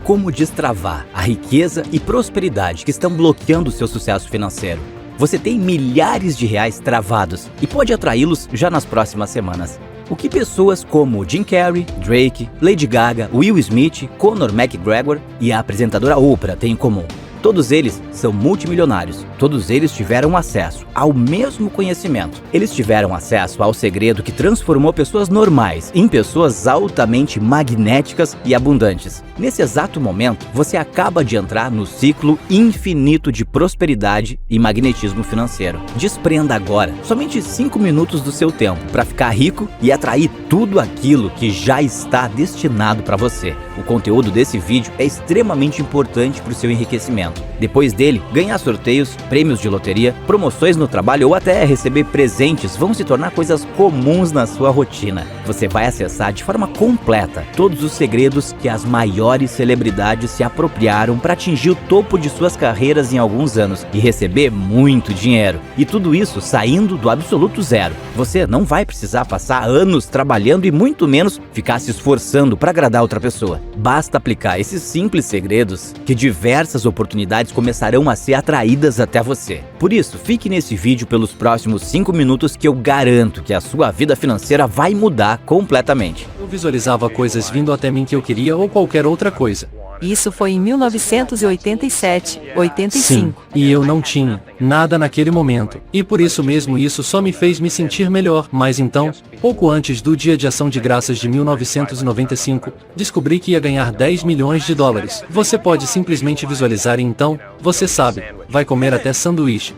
como destravar a riqueza e prosperidade que estão bloqueando o seu sucesso financeiro. Você tem milhares de reais travados e pode atraí-los já nas próximas semanas. O que pessoas como Jim Carrey, Drake, Lady Gaga, Will Smith, Conor McGregor e a apresentadora Oprah têm em comum? Todos eles são multimilionários. Todos eles tiveram acesso ao mesmo conhecimento. Eles tiveram acesso ao segredo que transformou pessoas normais em pessoas altamente magnéticas e abundantes. Nesse exato momento, você acaba de entrar no ciclo infinito de prosperidade e magnetismo financeiro. Desprenda agora somente 5 minutos do seu tempo para ficar rico e atrair tudo aquilo que já está destinado para você. O conteúdo desse vídeo é extremamente importante para o seu enriquecimento. Depois dele, ganhar sorteios, prêmios de loteria, promoções no trabalho ou até receber presentes vão se tornar coisas comuns na sua rotina. Você vai acessar de forma completa todos os segredos que as maiores celebridades se apropriaram para atingir o topo de suas carreiras em alguns anos e receber muito dinheiro. E tudo isso saindo do absoluto zero. Você não vai precisar passar anos trabalhando e muito menos ficar se esforçando para agradar outra pessoa. Basta aplicar esses simples segredos que diversas oportunidades começarão a ser atraídas até você. Por isso, fique nesse vídeo pelos próximos 5 minutos que eu garanto que a sua vida financeira vai mudar completamente. Eu visualizava coisas vindo até mim que eu queria ou qualquer outra coisa. Isso foi em 1987, 85. Sim, e eu não tinha nada naquele momento. E por isso mesmo isso só me fez me sentir melhor. Mas então, pouco antes do Dia de Ação de Graças de 1995, descobri que ia ganhar 10 milhões de dólares. Você pode simplesmente visualizar e então, você sabe, vai comer até sanduíche.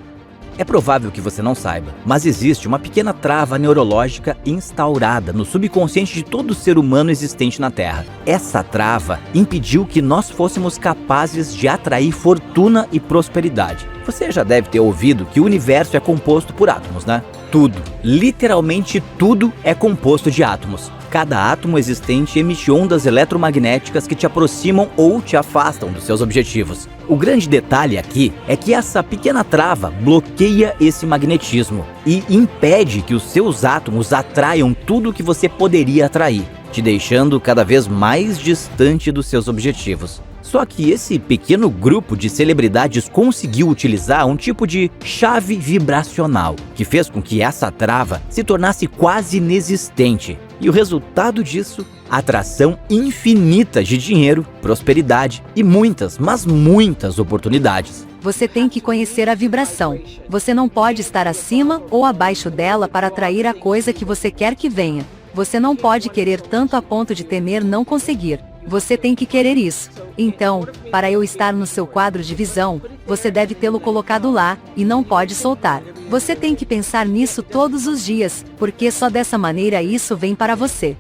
É provável que você não saiba, mas existe uma pequena trava neurológica instaurada no subconsciente de todo ser humano existente na Terra. Essa trava impediu que nós fôssemos capazes de atrair fortuna e prosperidade. Você já deve ter ouvido que o universo é composto por átomos, né? Tudo, literalmente tudo é composto de átomos. Cada átomo existente emite ondas eletromagnéticas que te aproximam ou te afastam dos seus objetivos. O grande detalhe aqui é que essa pequena trava bloqueia esse magnetismo e impede que os seus átomos atraiam tudo que você poderia atrair, te deixando cada vez mais distante dos seus objetivos. Só que esse pequeno grupo de celebridades conseguiu utilizar um tipo de chave vibracional, que fez com que essa trava se tornasse quase inexistente. E o resultado disso, atração infinita de dinheiro, prosperidade e muitas, mas muitas oportunidades. Você tem que conhecer a vibração. Você não pode estar acima ou abaixo dela para atrair a coisa que você quer que venha. Você não pode querer tanto a ponto de temer não conseguir. Você tem que querer isso. Então, para eu estar no seu quadro de visão, você deve tê-lo colocado lá, e não pode soltar. Você tem que pensar nisso todos os dias, porque só dessa maneira isso vem para você.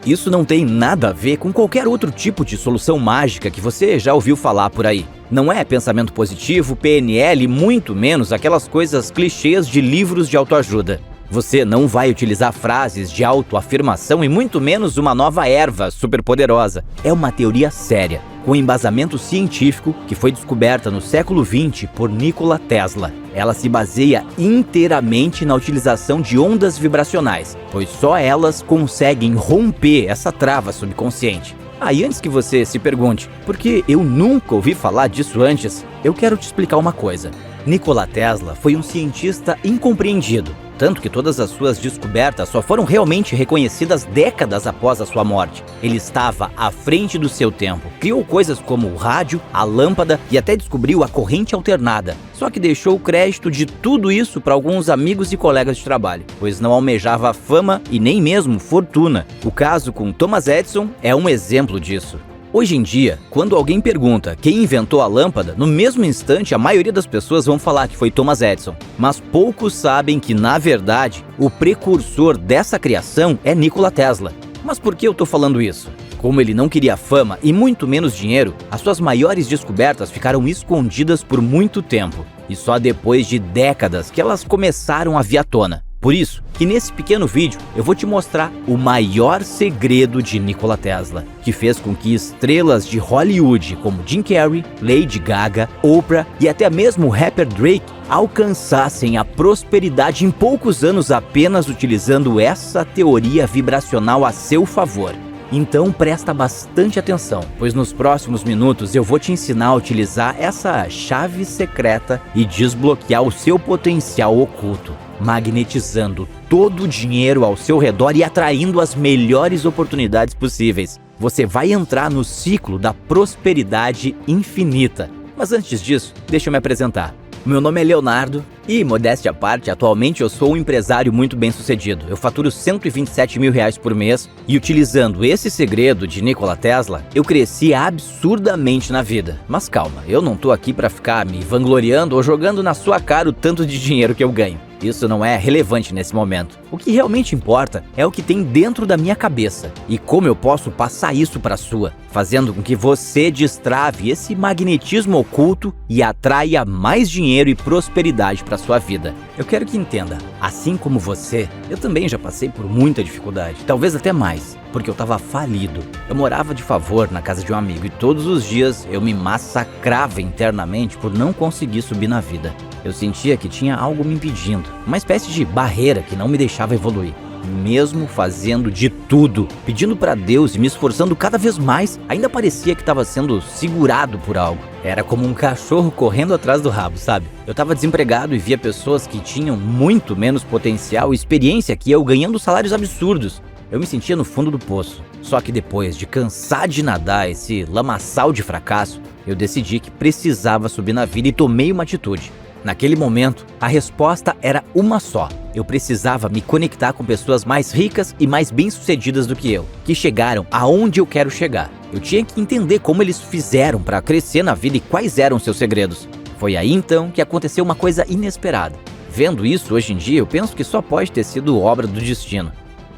Isso não tem nada a ver com qualquer outro tipo de solução mágica que você já ouviu falar por aí. Não é pensamento positivo, PNL, muito menos aquelas coisas clichês de livros de autoajuda. Você não vai utilizar frases de autoafirmação e muito menos uma nova erva superpoderosa. É uma teoria séria, com embasamento científico que foi descoberta no século XX por Nikola Tesla. Ela se baseia inteiramente na utilização de ondas vibracionais, pois só elas conseguem romper essa trava subconsciente. E antes que você se pergunte, por que eu nunca ouvi falar disso antes, eu quero te explicar uma coisa. Nikola Tesla foi um cientista incompreendido, tanto que todas as suas descobertas só foram realmente reconhecidas décadas após a sua morte. Ele estava à frente do seu tempo, criou coisas como o rádio, a lâmpada e até descobriu a corrente alternada. Só que deixou o crédito de tudo isso para alguns amigos e colegas de trabalho, pois não almejava fama e nem mesmo fortuna. O caso com Thomas Edison é um exemplo disso. Hoje em dia, quando alguém pergunta quem inventou a lâmpada, no mesmo instante a maioria das pessoas vão falar que foi Thomas Edison. Mas poucos sabem que, na verdade, o precursor dessa criação é Nikola Tesla. Mas por que eu tô falando isso? Como ele não queria fama e muito menos dinheiro, as suas maiores descobertas ficaram escondidas por muito tempo. E só depois de décadas que elas começaram a vir à tona. Por isso, que nesse pequeno vídeo eu vou te mostrar o maior segredo de Nikola Tesla, que fez com que estrelas de Hollywood como Jim Carrey, Lady Gaga, Oprah e até mesmo o rapper Drake alcançassem a prosperidade em poucos anos apenas utilizando essa teoria vibracional a seu favor. Então presta bastante atenção, pois nos próximos minutos eu vou te ensinar a utilizar essa chave secreta e desbloquear o seu potencial oculto, magnetizando todo o dinheiro ao seu redor e atraindo as melhores oportunidades possíveis. Você vai entrar no ciclo da prosperidade infinita. Mas antes disso, deixa eu me apresentar. Meu nome é Leonardo e, modéstia à parte, atualmente eu sou um empresário muito bem sucedido. Eu faturo 127 mil reais por mês e, utilizando esse segredo de Nikola Tesla, eu cresci absurdamente na vida. Mas calma, eu não tô aqui para ficar me vangloriando ou jogando na sua cara o tanto de dinheiro que eu ganho. Isso não é relevante nesse momento. O que realmente importa é o que tem dentro da minha cabeça e como eu posso passar isso para a sua, fazendo com que você destrave esse magnetismo oculto e atraia mais dinheiro e prosperidade para sua vida. Eu quero que entenda, assim como você, eu também já passei por muita dificuldade, talvez até mais, porque eu estava falido. Eu morava de favor na casa de um amigo e todos os dias eu me massacrava internamente por não conseguir subir na vida. Eu sentia que tinha algo me impedindo, uma espécie de barreira que não me deixava evoluir. Mesmo fazendo de tudo, pedindo para Deus e me esforçando cada vez mais, ainda parecia que estava sendo segurado por algo. Era como um cachorro correndo atrás do rabo, sabe? Eu estava desempregado e via pessoas que tinham muito menos potencial e experiência que eu ganhando salários absurdos. Eu me sentia no fundo do poço. Só que depois de cansar de nadar esse lamaçal de fracasso, eu decidi que precisava subir na vida e tomei uma atitude. Naquele momento, a resposta era uma só. Eu precisava me conectar com pessoas mais ricas e mais bem-sucedidas do que eu, que chegaram aonde eu quero chegar. Eu tinha que entender como eles fizeram para crescer na vida e quais eram seus segredos. Foi aí então que aconteceu uma coisa inesperada. Vendo isso hoje em dia, eu penso que só pode ter sido obra do destino.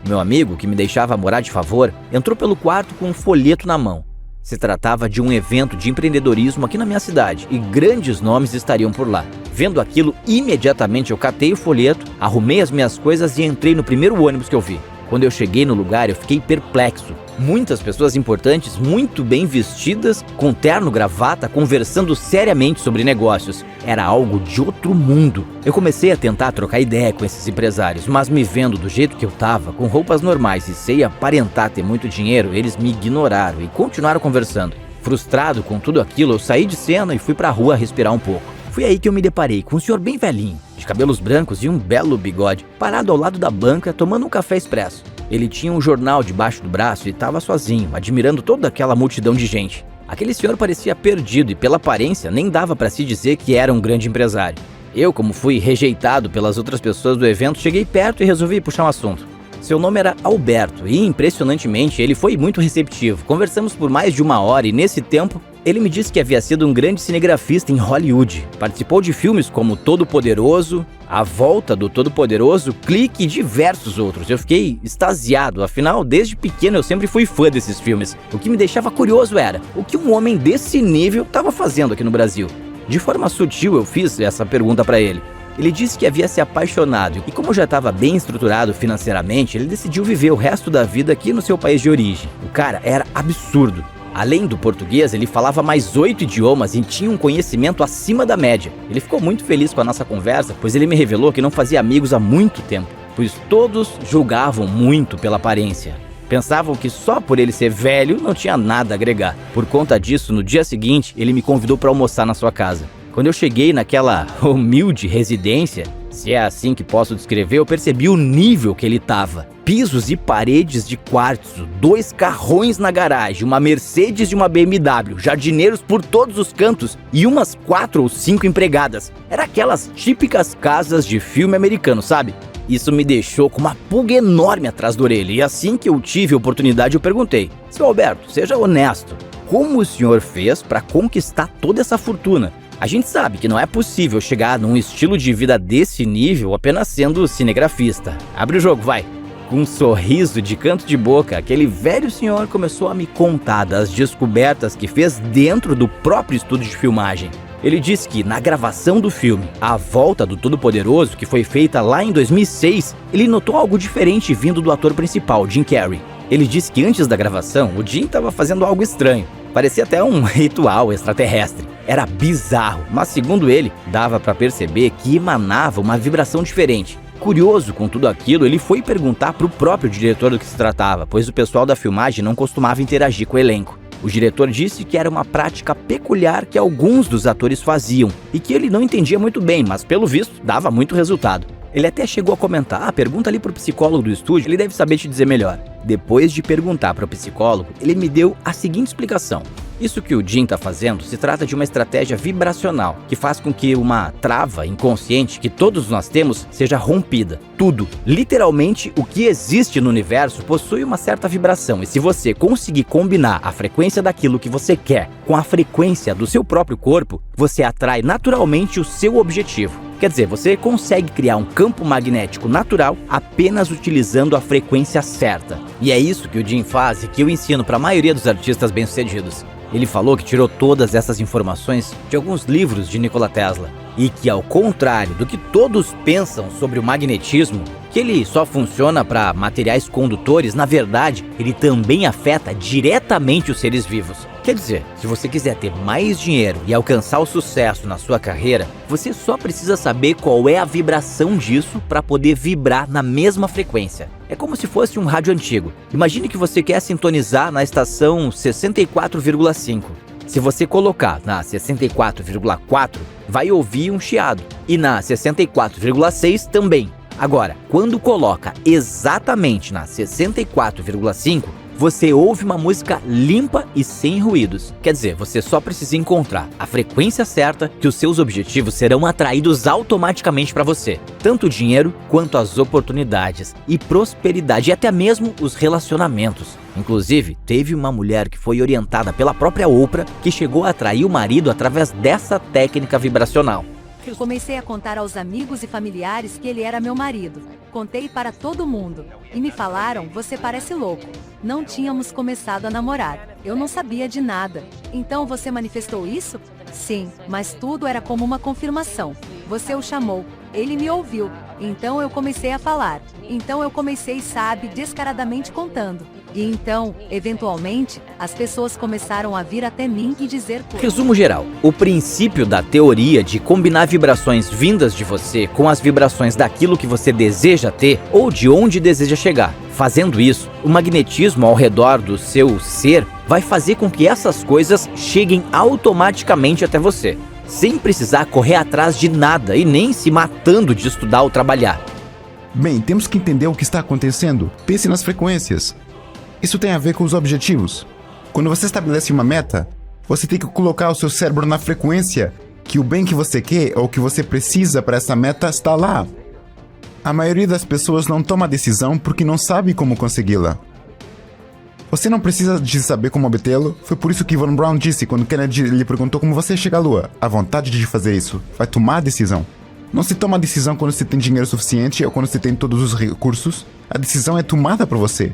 Meu amigo, que me deixava morar de favor, entrou pelo quarto com um folheto na mão. Se tratava de um evento de empreendedorismo aqui na minha cidade e grandes nomes estariam por lá. Vendo aquilo, imediatamente eu catei o folheto, arrumei as minhas coisas e entrei no primeiro ônibus que eu vi. Quando eu cheguei no lugar, eu fiquei perplexo. Muitas pessoas importantes, muito bem vestidas, com terno, gravata, conversando seriamente sobre negócios. Era algo de outro mundo. Eu comecei a tentar trocar ideia com esses empresários, mas me vendo do jeito que eu tava, com roupas normais e sem aparentar ter muito dinheiro, eles me ignoraram e continuaram conversando. Frustrado com tudo aquilo, eu saí de cena e fui pra rua respirar um pouco. Foi aí que eu me deparei com um senhor bem velhinho, de cabelos brancos e um belo bigode, parado ao lado da banca tomando um café expresso. Ele tinha um jornal debaixo do braço e estava sozinho, admirando toda aquela multidão de gente. Aquele senhor parecia perdido e, pela aparência, nem dava para se dizer que era um grande empresário. Eu, como fui rejeitado pelas outras pessoas do evento, cheguei perto e resolvi puxar um assunto. Seu nome era Alberto e, impressionantemente, ele foi muito receptivo. Conversamos por mais de 1 hora e, nesse tempo, ele me disse que havia sido um grande cinegrafista em Hollywood. Participou de filmes como Todo-Poderoso, A Volta do Todo-Poderoso, Clique e diversos outros. Eu fiquei extasiado, afinal, desde pequeno eu sempre fui fã desses filmes. O que me deixava curioso era o que um homem desse nível estava fazendo aqui no Brasil. De forma sutil eu fiz essa pergunta para ele. Ele disse que havia se apaixonado e, como já estava bem estruturado financeiramente, ele decidiu viver o resto da vida aqui no seu país de origem. O cara era absurdo. Além do português, ele falava mais 8 idiomas e tinha um conhecimento acima da média. Ele ficou muito feliz com a nossa conversa, pois ele me revelou que não fazia amigos há muito tempo, pois todos julgavam muito pela aparência. Pensavam que só por ele ser velho não tinha nada a agregar. Por conta disso, no dia seguinte, ele me convidou para almoçar na sua casa. Quando eu cheguei naquela humilde residência, se é assim que posso descrever, eu percebi o nível que ele estava. Pisos e paredes de quartzo, 2 carrões na garagem, uma Mercedes e uma BMW, jardineiros por todos os cantos e umas 4 ou 5 empregadas. Era aquelas típicas casas de filme americano, sabe? Isso me deixou com uma pulga enorme atrás da orelha e assim que eu tive a oportunidade eu perguntei: Seu Alberto, seja honesto, como o senhor fez para conquistar toda essa fortuna? A gente sabe que não é possível chegar num estilo de vida desse nível apenas sendo cinegrafista. Abre o jogo, vai! Com um sorriso de canto de boca, aquele velho senhor começou a me contar das descobertas que fez dentro do próprio estúdio de filmagem. Ele disse que na gravação do filme A Volta do Todo-Poderoso, que foi feita lá em 2006, ele notou algo diferente vindo do ator principal, Jim Carrey. Ele disse que antes da gravação, o Jim estava fazendo algo estranho. Parecia até um ritual extraterrestre. Era bizarro, mas segundo ele, dava para perceber que emanava uma vibração diferente. curioso com tudo aquilo, ele foi perguntar pro próprio diretor do que se tratava, pois o pessoal da filmagem não costumava interagir com o elenco. O diretor disse que era uma prática peculiar que alguns dos atores faziam e que ele não entendia muito bem, mas pelo visto dava muito resultado. Ele até chegou a comentar: pergunta ali pro psicólogo do estúdio, ele deve saber te dizer melhor. Depois de perguntar pro psicólogo, ele me deu a seguinte explicação: isso que o Jim tá fazendo se trata de uma estratégia vibracional, que faz com que uma trava inconsciente que todos nós temos seja rompida. Tudo, literalmente o que existe no universo possui uma certa vibração, e se você conseguir combinar a frequência daquilo que você quer com a frequência do seu próprio corpo, você atrai naturalmente o seu objetivo. Quer dizer, você consegue criar um campo magnético natural apenas utilizando a frequência certa. E é isso que o Jim faz e que eu ensino para a maioria dos artistas bem-sucedidos. Ele falou que tirou todas essas informações de alguns livros de Nikola Tesla e que, ao contrário do que todos pensam sobre o magnetismo, que ele só funciona para materiais condutores, na verdade, ele também afeta diretamente os seres vivos. Quer dizer, se você quiser ter mais dinheiro e alcançar o sucesso na sua carreira, você só precisa saber qual é a vibração disso para poder vibrar na mesma frequência. É como se fosse um rádio antigo. Imagine que você quer sintonizar na estação 64,5. Se você colocar na 64,4, vai ouvir um chiado. E na 64,6 também. Agora, quando coloca exatamente na 64,5, você ouve uma música limpa e sem ruídos. Quer dizer, você só precisa encontrar a frequência certa que os seus objetivos serão atraídos automaticamente para você. Tanto o dinheiro quanto as oportunidades e prosperidade e até mesmo os relacionamentos. Inclusive, teve uma mulher que foi orientada pela própria Oprah que chegou a atrair o marido através dessa técnica vibracional. Comecei a contar aos amigos e familiares que ele era meu marido. Contei para todo mundo. E me falaram: você parece louco. Não tínhamos começado a namorar. Eu não sabia de nada. Então você manifestou isso? Sim, mas tudo era como uma confirmação. Você o chamou. Ele me ouviu. Então eu comecei a falar. Então eu comecei, descaradamente contando. E então, eventualmente, as pessoas começaram a vir até mim e dizer coisas. Resumo geral: o princípio da teoria de combinar vibrações vindas de você com as vibrações daquilo que você deseja ter ou de onde deseja chegar. Fazendo isso, o magnetismo ao redor do seu ser vai fazer com que essas coisas cheguem automaticamente até você, sem precisar correr atrás de nada e nem se matando de estudar ou trabalhar. Bem, temos que entender o que está acontecendo. Pense nas frequências. Isso tem a ver com os objetivos. Quando você estabelece uma meta, você tem que colocar o seu cérebro na frequência que o bem que você quer ou que você precisa para essa meta está lá. A maioria das pessoas não toma a decisão porque não sabe como consegui-la. Você não precisa de saber como obtê-lo. Foi por isso que Von Braun disse quando Kennedy lhe perguntou como você chega à Lua. A vontade de fazer isso vai tomar a decisão. Não se toma a decisão quando se tem dinheiro suficiente ou quando se tem todos os recursos. A decisão é tomada por você.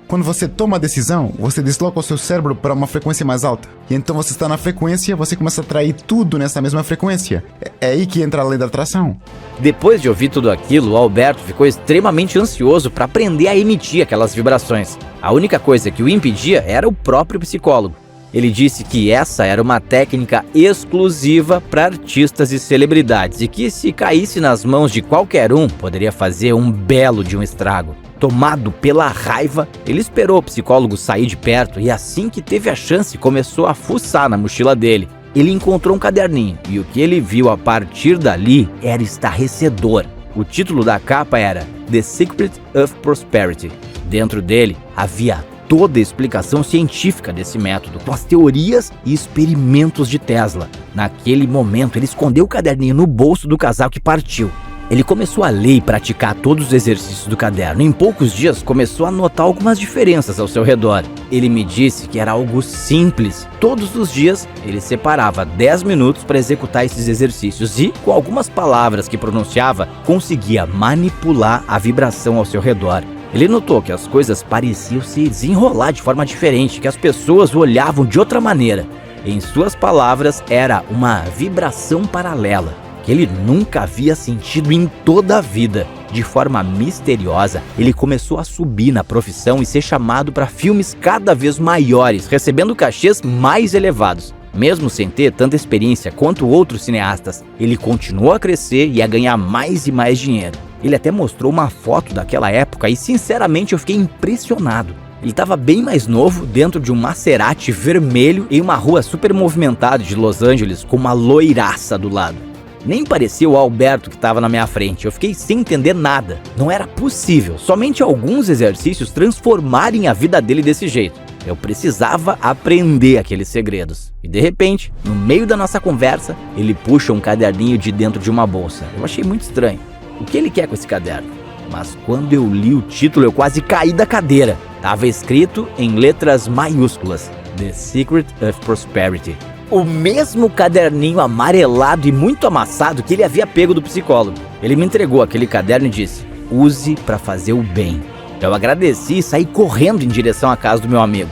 Quando você toma a decisão, você desloca o seu cérebro para uma frequência mais alta. E então você está na frequência, você começa a atrair tudo nessa mesma frequência. É aí que entra a lei da atração. Depois de ouvir tudo aquilo, o Alberto ficou extremamente ansioso para aprender a emitir aquelas vibrações. A única coisa que o impedia era o próprio psicólogo. Ele disse que essa era uma técnica exclusiva para artistas e celebridades e que, se caísse nas mãos de qualquer um, poderia fazer um belo de um estrago. Tomado pela raiva, ele esperou o psicólogo sair de perto e, assim que teve a chance, começou a fuçar na mochila dele. Ele encontrou um caderninho e o que ele viu a partir dali era estarrecedor. O título da capa era The Secret of Prosperity. Dentro dele havia toda a explicação científica desse método, com as teorias e experimentos de Tesla. Naquele momento, ele escondeu o caderninho no bolso do casaco e partiu. Ele começou a ler e praticar todos os exercícios do caderno. Em poucos dias, começou a notar algumas diferenças ao seu redor. Ele me disse que era algo simples. Todos os dias, ele separava 10 minutos para executar esses exercícios e, com algumas palavras que pronunciava, conseguia manipular a vibração ao seu redor. Ele notou que as coisas pareciam se desenrolar de forma diferente, que as pessoas o olhavam de outra maneira. Em suas palavras, era uma vibração paralela, que ele nunca havia sentido em toda a vida. De forma misteriosa, ele começou a subir na profissão e ser chamado para filmes cada vez maiores, recebendo cachês mais elevados. Mesmo sem ter tanta experiência quanto outros cineastas, ele continuou a crescer e a ganhar mais e mais dinheiro. Ele até mostrou uma foto daquela época e sinceramente eu fiquei impressionado. Ele estava bem mais novo, dentro de um Maserati vermelho em uma rua super movimentada de Los Angeles com uma loiraça do lado. Nem parecia o Alberto que estava na minha frente, eu fiquei sem entender nada. Não era possível, somente alguns exercícios transformarem a vida dele desse jeito. Eu precisava aprender aqueles segredos. E de repente, no meio da nossa conversa, ele puxa um caderninho de dentro de uma bolsa. Eu achei muito estranho. O que ele quer com esse caderno? Mas quando eu li o título, eu quase caí da cadeira. Tava escrito em letras maiúsculas: The Secret of Prosperity. O mesmo caderninho amarelado e muito amassado que ele havia pego do psicólogo. Ele me entregou aquele caderno e disse: use para fazer o bem. Eu agradeci e saí correndo em direção à casa do meu amigo.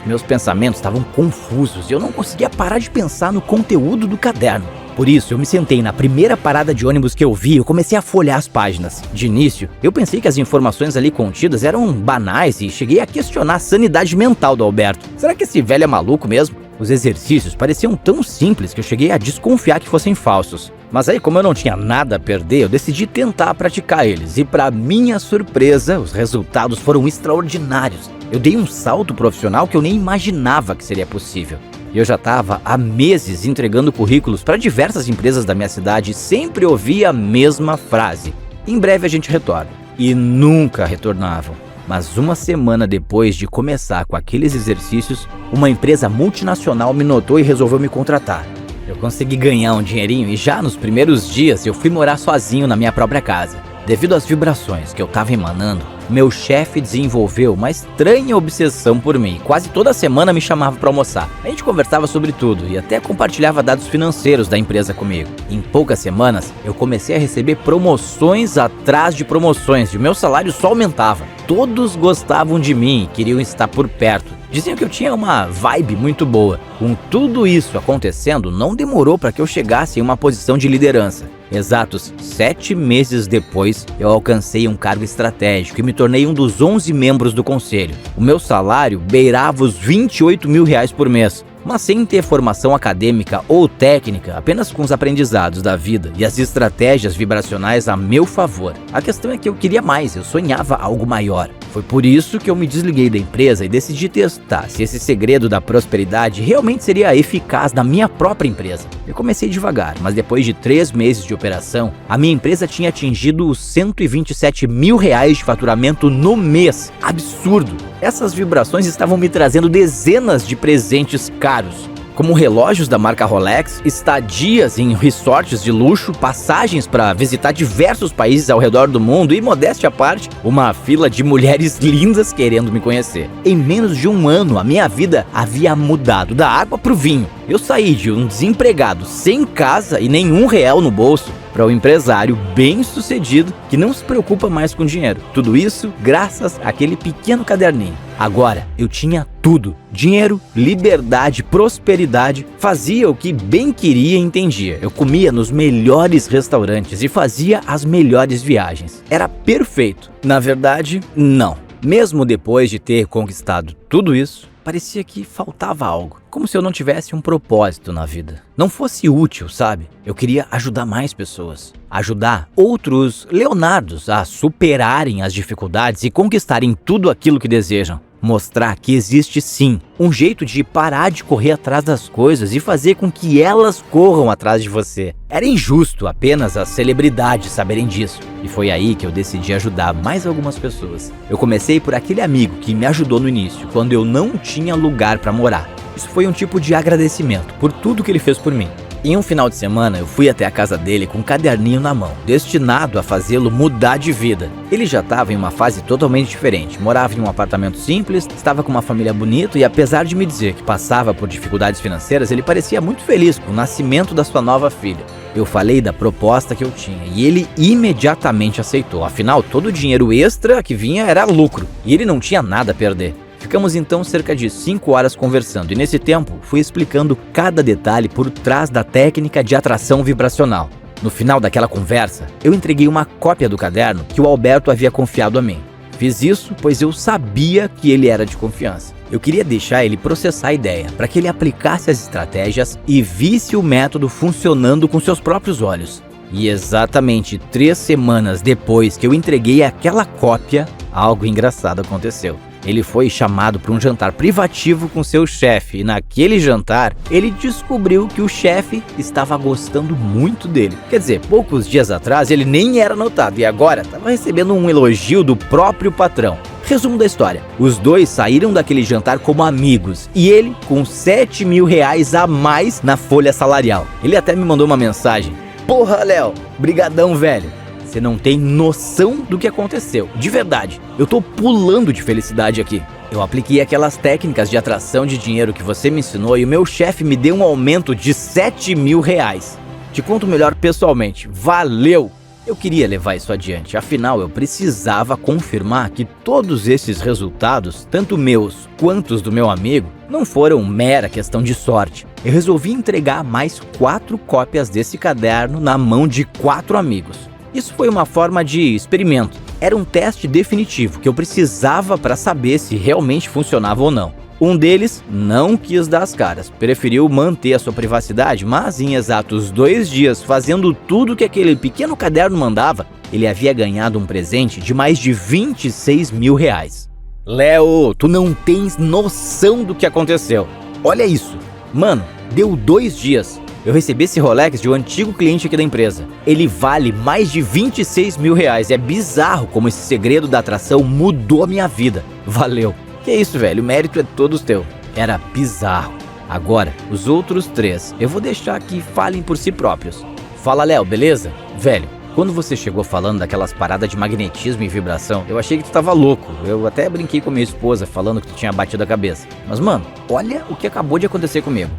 Meus pensamentos estavam confusos e eu não conseguia parar de pensar no conteúdo do caderno. Por isso, eu me sentei na primeira parada de ônibus que eu vi e comecei a folhear as páginas. De início, eu pensei que as informações ali contidas eram banais e cheguei a questionar a sanidade mental do Alberto. Será que esse velho é maluco mesmo? Os exercícios pareciam tão simples que eu cheguei a desconfiar que fossem falsos. Mas aí, como eu não tinha nada a perder, eu decidi tentar praticar eles. E para minha surpresa, os resultados foram extraordinários. Eu dei um salto profissional que eu nem imaginava que seria possível. E eu já estava há meses entregando currículos para diversas empresas da minha cidade e sempre ouvia a mesma frase: em breve a gente retorna. E nunca retornavam. Mas uma semana depois de começar com aqueles exercícios, uma empresa multinacional me notou e resolveu me contratar. Eu consegui ganhar um dinheirinho e já nos primeiros dias eu fui morar sozinho na minha própria casa. Devido às vibrações que eu estava emanando, meu chefe desenvolveu uma estranha obsessão por mim. Quase toda semana me chamava para almoçar. A gente conversava sobre tudo e até compartilhava dados financeiros da empresa comigo. Em poucas semanas, eu comecei a receber promoções atrás de promoções e o meu salário só aumentava. Todos gostavam de mim e queriam estar por perto. Diziam que eu tinha uma vibe muito boa. Com tudo isso acontecendo, não demorou para que eu chegasse em uma posição de liderança. Exatos 7 meses depois, eu alcancei um cargo estratégico e me tornei um dos 11 membros do conselho. O meu salário beirava os R$28 mil por mês. Mas sem ter formação acadêmica ou técnica, apenas com os aprendizados da vida e as estratégias vibracionais a meu favor. A questão é que eu queria mais, eu sonhava algo maior. Foi por isso que eu me desliguei da empresa e decidi testar se esse segredo da prosperidade realmente seria eficaz na minha própria empresa. Eu comecei devagar, mas depois de 3 meses de operação, a minha empresa tinha atingido os R$127 mil de faturamento no mês. Absurdo! Essas vibrações estavam me trazendo dezenas de presentes caros, como relógios da marca Rolex, estadias em resorts de luxo, passagens para visitar diversos países ao redor do mundo e, modéstia à parte, uma fila de mulheres lindas querendo me conhecer. Em menos de um ano, a minha vida havia mudado da água para o vinho. Eu saí de um desempregado sem casa e nenhum real no bolso para um empresário bem-sucedido que não se preocupa mais com dinheiro. Tudo isso graças àquele pequeno caderninho. Agora, eu tinha tudo. Dinheiro, liberdade, prosperidade. Fazia o que bem queria e entendia. Eu comia nos melhores restaurantes e fazia as melhores viagens. Era perfeito. Na verdade, não. Mesmo depois de ter conquistado tudo isso, parecia que faltava algo. Como se eu não tivesse um propósito na vida. Não fosse útil, sabe? Eu queria ajudar mais pessoas. Ajudar outros Leonardos a superarem as dificuldades e conquistarem tudo aquilo que desejam. Mostrar que existe sim um jeito de parar de correr atrás das coisas e fazer com que elas corram atrás de você. Era injusto apenas as celebridades saberem disso. E foi aí que eu decidi ajudar mais algumas pessoas. Eu comecei por aquele amigo que me ajudou no início, quando eu não tinha lugar para morar. Isso foi um tipo de agradecimento por tudo que ele fez por mim. Em um final de semana, eu fui até a casa dele com um caderninho na mão, destinado a fazê-lo mudar de vida. Ele já estava em uma fase totalmente diferente, morava em um apartamento simples, estava com uma família bonita e apesar de me dizer que passava por dificuldades financeiras, ele parecia muito feliz com o nascimento da sua nova filha. Eu falei da proposta que eu tinha e ele imediatamente aceitou, afinal todo o dinheiro extra que vinha era lucro e ele não tinha nada a perder. Ficamos então cerca de 5 horas conversando e nesse tempo fui explicando cada detalhe por trás da técnica de atração vibracional. No final daquela conversa, eu entreguei uma cópia do caderno que o Alberto havia confiado a mim. Fiz isso pois eu sabia que ele era de confiança. Eu queria deixar ele processar a ideia, para que ele aplicasse as estratégias e visse o método funcionando com seus próprios olhos. E exatamente 3 semanas depois que eu entreguei aquela cópia, algo engraçado aconteceu. Ele foi chamado para um jantar privativo com seu chefe e naquele jantar ele descobriu que o chefe estava gostando muito dele. Quer dizer, poucos dias atrás ele nem era notado e agora estava recebendo um elogio do próprio patrão. Resumo da história, os dois saíram daquele jantar como amigos e ele com 7 mil reais a mais na folha salarial. Ele até me mandou uma mensagem: "Porra, Léo, brigadão, velho. Você não tem noção do que aconteceu, de verdade. Eu tô pulando de felicidade aqui. Eu apliquei aquelas técnicas de atração de dinheiro que você me ensinou e o meu chefe me deu um aumento de 7 mil reais. Te conto melhor pessoalmente, valeu! Eu queria levar isso adiante, afinal eu precisava confirmar que todos esses resultados, tanto meus quanto os do meu amigo, não foram mera questão de sorte. Eu resolvi entregar mais 4 cópias desse caderno na mão de 4 amigos. Isso foi uma forma de experimento. Era um teste definitivo que eu precisava para saber se realmente funcionava ou não. Um deles não quis dar as caras, preferiu manter a sua privacidade, mas em exatos 2 dias, fazendo tudo que aquele pequeno caderno mandava, ele havia ganhado um presente de mais de 26 mil reais. Léo, tu não tens noção do que aconteceu. Olha isso. Mano, deu 2 dias. Eu recebi esse Rolex de um antigo cliente aqui da empresa. Ele vale mais de 26 mil reais. É bizarro como esse segredo da atração mudou a minha vida. Valeu. Que isso, velho, o mérito é todo teu. Era bizarro. Agora, os outros 3, eu vou deixar que falem por si próprios. Fala, Léo, beleza? Velho, quando você chegou falando daquelas paradas de magnetismo e vibração, eu achei que tu tava louco. Eu até brinquei com minha esposa falando que tu tinha batido a cabeça. Mas, mano, olha o que acabou de acontecer comigo.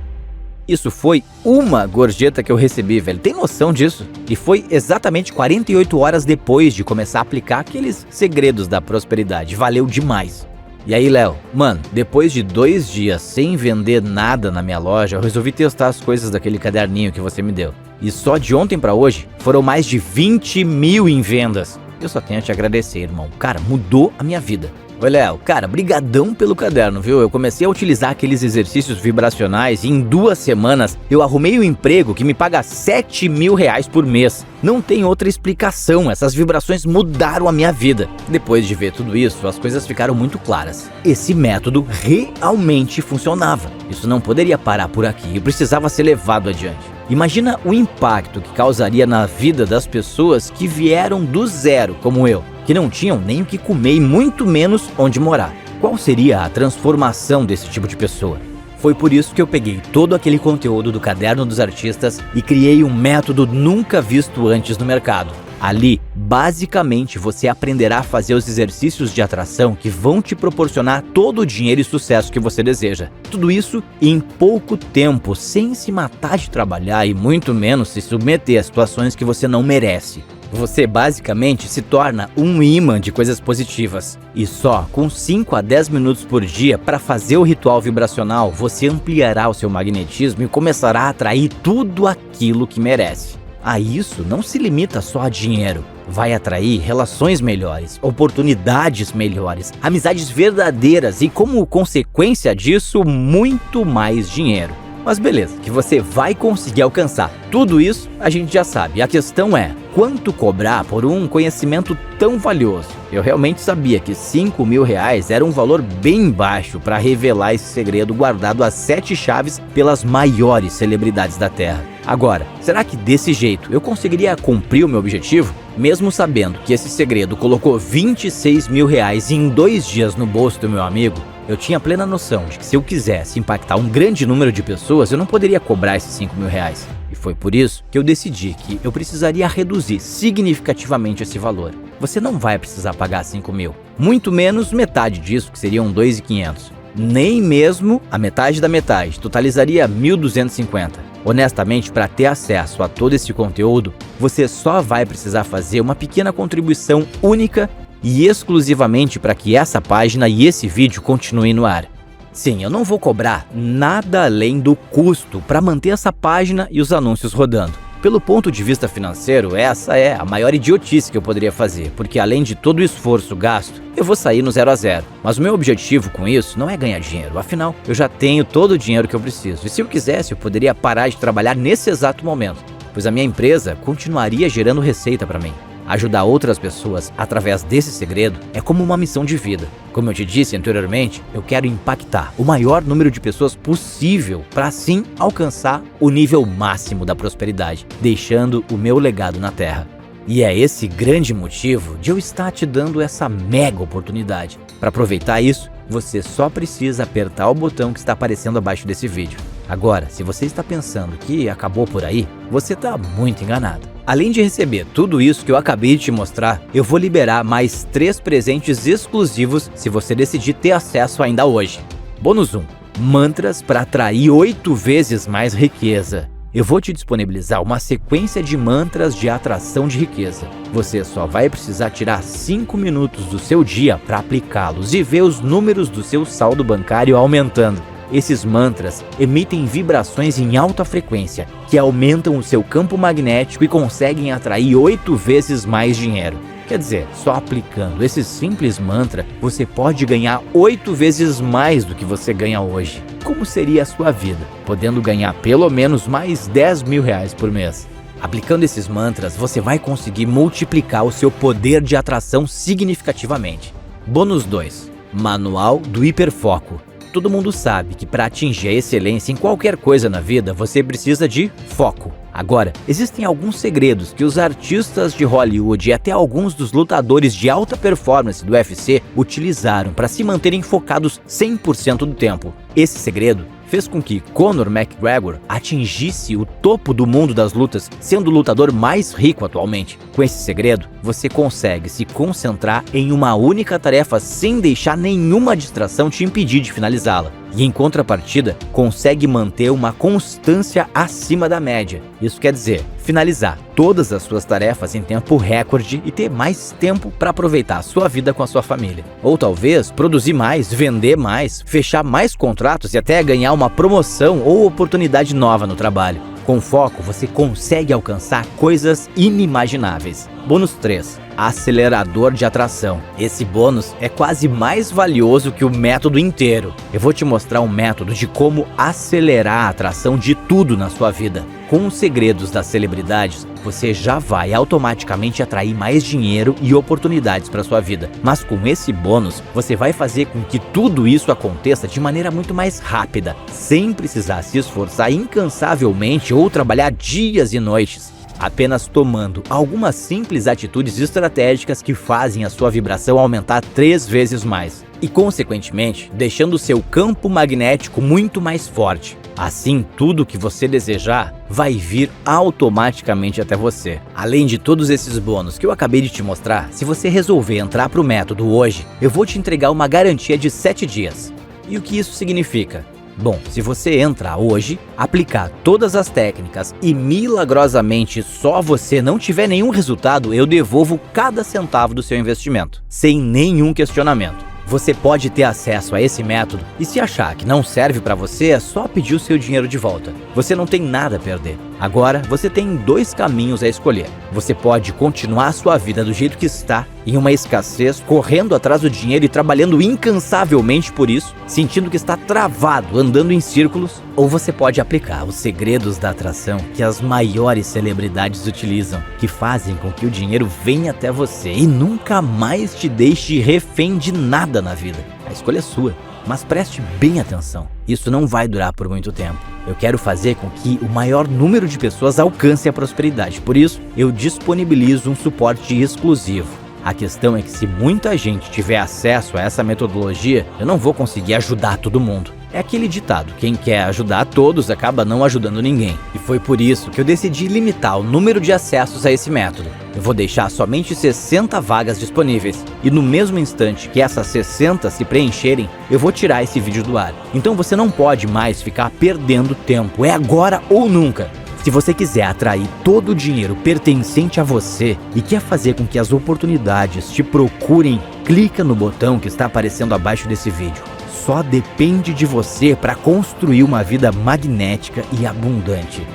Isso foi uma gorjeta que eu recebi, velho. Tem noção disso? E foi exatamente 48 horas depois de começar a aplicar aqueles segredos da prosperidade. Valeu demais. E aí, Léo? Mano, depois de 2 dias sem vender nada na minha loja, eu resolvi testar as coisas daquele caderninho que você me deu. E só de ontem pra hoje, foram mais de 20 mil em vendas. Eu só tenho a te agradecer, irmão. Cara, mudou a minha vida. Oi, Léo, cara, brigadão pelo caderno, viu? Eu comecei a utilizar aqueles exercícios vibracionais e em 2 semanas eu arrumei um emprego que me paga 7 mil reais por mês. Não tem outra explicação, essas vibrações mudaram a minha vida. Depois de ver tudo isso, as coisas ficaram muito claras. Esse método realmente funcionava. Isso não poderia parar por aqui e precisava ser levado adiante. Imagina o impacto que causaria na vida das pessoas que vieram do zero, como eu, que não tinham nem o que comer e muito menos onde morar. Qual seria a transformação desse tipo de pessoa? Foi por isso que eu peguei todo aquele conteúdo do Caderno dos Artistas e criei um método nunca visto antes no mercado. Ali, basicamente, você aprenderá a fazer os exercícios de atração que vão te proporcionar todo o dinheiro e sucesso que você deseja. Tudo isso em pouco tempo, sem se matar de trabalhar e muito menos se submeter a situações que você não merece. Você basicamente se torna um imã de coisas positivas. E só com 5 a 10 minutos por dia para fazer o ritual vibracional, você ampliará o seu magnetismo e começará a atrair tudo aquilo que merece. A isso não se limita só a dinheiro. Vai atrair relações melhores, oportunidades melhores, amizades verdadeiras e, como consequência disso, muito mais dinheiro. Mas beleza, que você vai conseguir alcançar tudo isso, a gente já sabe. A questão é, quanto cobrar por um conhecimento tão valioso? Eu realmente sabia que 5 mil reais era um valor bem baixo para revelar esse segredo guardado às 7 chaves pelas maiores celebridades da Terra. Agora, será que desse jeito eu conseguiria cumprir o meu objetivo? Mesmo sabendo que esse segredo colocou 26 mil reais em 2 dias no bolso do meu amigo, eu tinha plena noção de que se eu quisesse impactar um grande número de pessoas, eu não poderia cobrar esses 5 mil reais. E foi por isso que eu decidi que eu precisaria reduzir significativamente esse valor. Você não vai precisar pagar 5 mil, muito menos metade disso, que seriam 2.500. Nem mesmo a metade da metade, totalizaria 1.250. Honestamente, para ter acesso a todo esse conteúdo, você só vai precisar fazer uma pequena contribuição única e exclusivamente para que essa página e esse vídeo continuem no ar. Sim, eu não vou cobrar nada além do custo para manter essa página e os anúncios rodando. pelo ponto de vista financeiro, essa é a maior idiotice que eu poderia fazer, porque além de todo o esforço gasto, eu vou sair no 0 a 0. Mas o meu objetivo com isso não é ganhar dinheiro, afinal, eu já tenho todo o dinheiro que eu preciso. E se eu quisesse, eu poderia parar de trabalhar nesse exato momento, pois a minha empresa continuaria gerando receita para mim. Ajudar outras pessoas através desse segredo é como uma missão de vida. Como eu te disse anteriormente, eu quero impactar o maior número de pessoas possível para assim alcançar o nível máximo da prosperidade, deixando o meu legado na Terra. E é esse grande motivo de eu estar te dando essa mega oportunidade. Para aproveitar isso, você só precisa apertar o botão que está aparecendo abaixo desse vídeo. Agora, se você está pensando que acabou por aí, você está muito enganado. Além de receber tudo isso que eu acabei de te mostrar, eu vou liberar mais 3 presentes exclusivos se você decidir ter acesso ainda hoje. Bônus 1. Mantras para atrair 8 vezes mais riqueza. Eu vou te disponibilizar uma sequência de mantras de atração de riqueza. Você só vai precisar tirar 5 minutos do seu dia para aplicá-los e ver os números do seu saldo bancário aumentando. Esses mantras emitem vibrações em alta frequência, que aumentam o seu campo magnético e conseguem atrair 8 vezes mais dinheiro. Quer dizer, só aplicando esse simples mantra, você pode ganhar 8 vezes mais do que você ganha hoje. Como seria a sua vida, podendo ganhar pelo menos mais 10 mil reais por mês? Aplicando esses mantras, você vai conseguir multiplicar o seu poder de atração significativamente. Bônus 2. Manual do Hiperfoco. Todo mundo sabe que para atingir a excelência em qualquer coisa na vida, você precisa de foco. Agora, existem alguns segredos que os artistas de Hollywood e até alguns dos lutadores de alta performance do UFC utilizaram para se manterem focados 100% do tempo. Esse segredo fez com que Conor McGregor atingisse o topo do mundo das lutas, sendo o lutador mais rico atualmente. Com esse segredo, você consegue se concentrar em uma única tarefa sem deixar nenhuma distração te impedir de finalizá-la. E em contrapartida, consegue manter uma constância acima da média. Isso quer dizer, finalizar todas as suas tarefas em tempo recorde e ter mais tempo para aproveitar a sua vida com a sua família. Ou talvez produzir mais, vender mais, fechar mais contratos e até ganhar uma promoção ou oportunidade nova no trabalho. Com foco, você consegue alcançar coisas inimagináveis. Bônus 3. Acelerador de atração. Esse bônus é quase mais valioso que o método inteiro. Eu vou te mostrar um método de como acelerar a atração de tudo na sua vida. Com os segredos das celebridades, você já vai automaticamente atrair mais dinheiro e oportunidades para sua vida. Mas com esse bônus, você vai fazer com que tudo isso aconteça de maneira muito mais rápida, sem precisar se esforçar incansavelmente ou trabalhar dias e noites. Apenas tomando algumas simples atitudes estratégicas que fazem a sua vibração aumentar 3 vezes mais e, consequentemente, deixando o seu campo magnético muito mais forte. Assim, tudo que você desejar vai vir automaticamente até você. Além de todos esses bônus que eu acabei de te mostrar, se você resolver entrar para o método hoje, eu vou te entregar uma garantia de 7 dias. E o que isso significa? Bom, se você entrar hoje, aplicar todas as técnicas e milagrosamente só você não tiver nenhum resultado, eu devolvo cada centavo do seu investimento, sem nenhum questionamento. Você pode ter acesso a esse método e se achar que não serve para você, é só pedir o seu dinheiro de volta. Você não tem nada a perder. Agora, você tem 2 caminhos a escolher. Você pode continuar a sua vida do jeito que está, em uma escassez, correndo atrás do dinheiro e trabalhando incansavelmente por isso, sentindo que está travado, andando em círculos, ou você pode aplicar os segredos da atração que as maiores celebridades utilizam, que fazem com que o dinheiro venha até você e nunca mais te deixe refém de nada na vida. A escolha é sua, mas preste bem atenção. Isso não vai durar por muito tempo. Eu quero fazer com que o maior número de pessoas alcance a prosperidade. Por isso, eu disponibilizo um suporte exclusivo. A questão é que se muita gente tiver acesso a essa metodologia, eu não vou conseguir ajudar todo mundo. É aquele ditado, quem quer ajudar todos acaba não ajudando ninguém. E foi por isso que eu decidi limitar o número de acessos a esse método. Eu vou deixar somente 60 vagas disponíveis. E no mesmo instante que essas 60 se preencherem, eu vou tirar esse vídeo do ar. Então você não pode mais ficar perdendo tempo. É agora ou nunca. Se você quiser atrair todo o dinheiro pertencente a você e quer fazer com que as oportunidades te procurem, clica no botão que está aparecendo abaixo desse vídeo. Só depende de você para construir uma vida magnética e abundante.